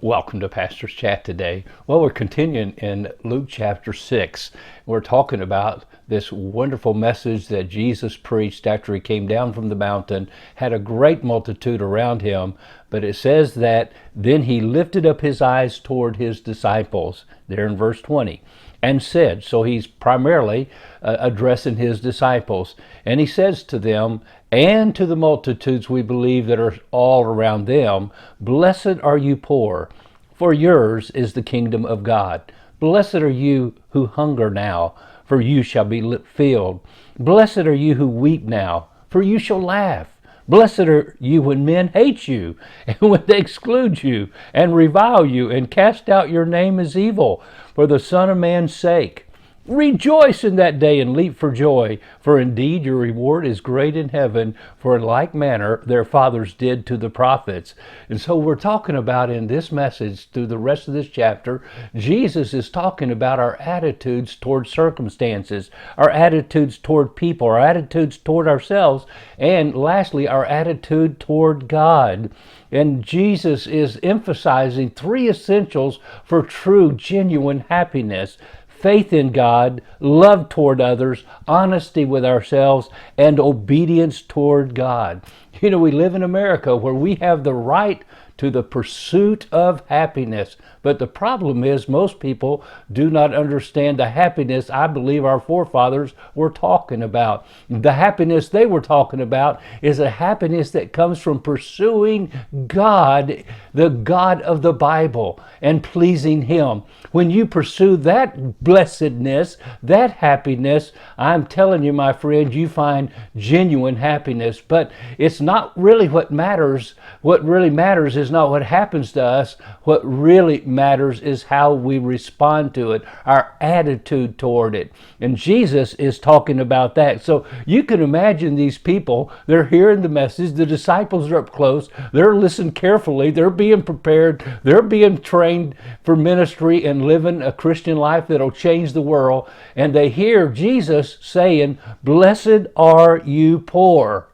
Welcome to Pastor's Chat today. Well, we're continuing in Luke chapter 6. We're talking about this wonderful message that Jesus preached after he came down from the mountain, had a great multitude around him, but it says that then he lifted up his eyes toward his disciples, there in verse 20, and said, so he's primarily addressing his disciples, and he says to them, and to the multitudes we believe that are all around them, blessed are you poor, for yours is the kingdom of God. Blessed are you who hunger now, for you shall be filled. Blessed are you who weep now, for you shall laugh. Blessed are you when men hate you, and when they exclude you, and revile you, and cast out your name as evil, for the Son of Man's sake. Rejoice in that day and leap for joy, for indeed your reward is great in heaven, for in like manner their fathers did to the prophets. And so we're talking about in this message through the rest of this chapter, Jesus is talking about our attitudes toward circumstances, our attitudes toward people, our attitudes toward ourselves, and lastly, our attitude toward God. And Jesus is emphasizing three essentials for true, genuine happiness: faith in God, love toward others, honesty with ourselves, and obedience toward God. You know, we live in America where we have the right to the pursuit of happiness. But the problem is most people do not understand the happiness I believe our forefathers were talking about. The happiness they were talking about is a happiness that comes from pursuing God, the God of the Bible, and pleasing Him. When you pursue that blessedness, that happiness, I'm telling you, my friend, you find genuine happiness. But it's not really what matters. What really matters is not what happens to us. What really matters is how we respond to it, our attitude toward it. And Jesus is talking about that. So you can imagine these people, they're hearing the message, the disciples are up close, they're listening carefully, they're being prepared, they're being trained for ministry and living a Christian life that'll change the world. And they hear Jesus saying, "Blessed are you poor."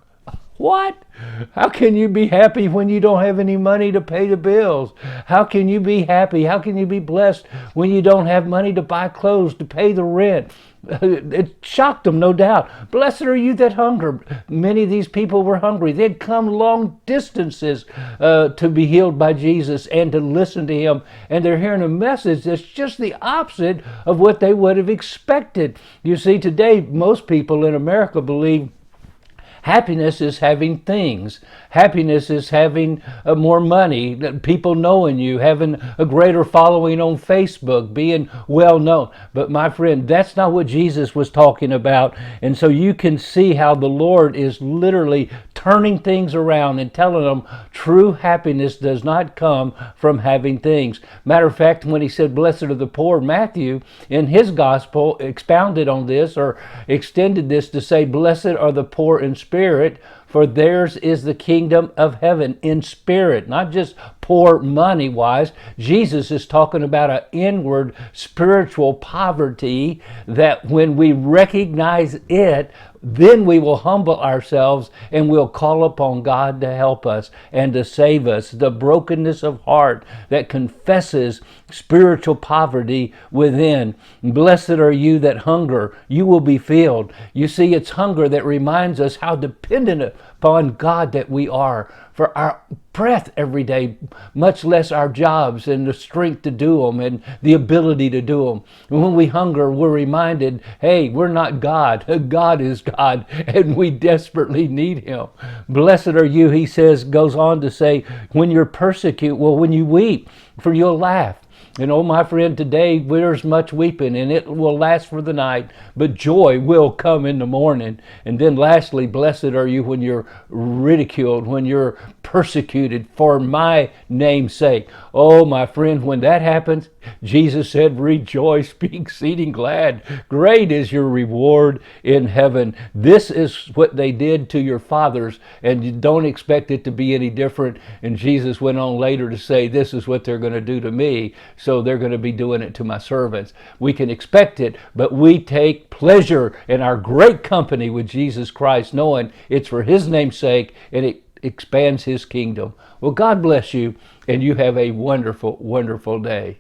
What? How can you be happy when you don't have any money to pay the bills? How can you be happy? How can you be blessed when you don't have money to buy clothes, to pay the rent? It shocked them, no doubt. Blessed are you that hunger. Many of these people were hungry. They'd come long distances to be healed by Jesus and to listen to Him. And they're hearing a message that's just the opposite of what they would have expected. You see, today, most people in America believe happiness is having things. Happiness is having more money, people knowing you, having a greater following on Facebook, being well known. But my friend, that's not what Jesus was talking about. And so you can see how the Lord is literally turning things around and telling them true happiness does not come from having things. Matter of fact, when He said, "Blessed are the poor," Matthew, in his gospel, expounded on this or extended this to say, "Blessed are the poor in spirit, for theirs is the kingdom of heaven," in spirit, not just poor money wise. Jesus is talking about an inward spiritual poverty that when we recognize it, then we will humble ourselves and we'll call upon God to help us and to save us. The brokenness of heart that confesses spiritual poverty within. Blessed are you that hunger, you will be filled. You see, it's hunger that reminds us how dependent upon God that we are for our breath every day, much less our jobs and the strength to do them and the ability to do them. And when we hunger, we're reminded, hey, we're not God. God is God, and we desperately need Him. Blessed are you, He says, goes on to say, when you're persecuted, well, when you weep, for you'll laugh. And oh, my friend, today there's much weeping, and it will last for the night, but joy will come in the morning. And then lastly, blessed are you when you're ridiculed, when you're persecuted for my name's sake. Oh, my friend, when that happens, Jesus said, rejoice, be exceeding glad. Great is your reward in heaven. This is what they did to your fathers, and you don't expect it to be any different. And Jesus went on later to say, this is what they're going to do to me, so they're going to be doing it to my servants. We can expect it, but we take pleasure in our great company with Jesus Christ, knowing it's for His name's sake, and it expands His kingdom. Well, God bless you, and you have a wonderful, wonderful day.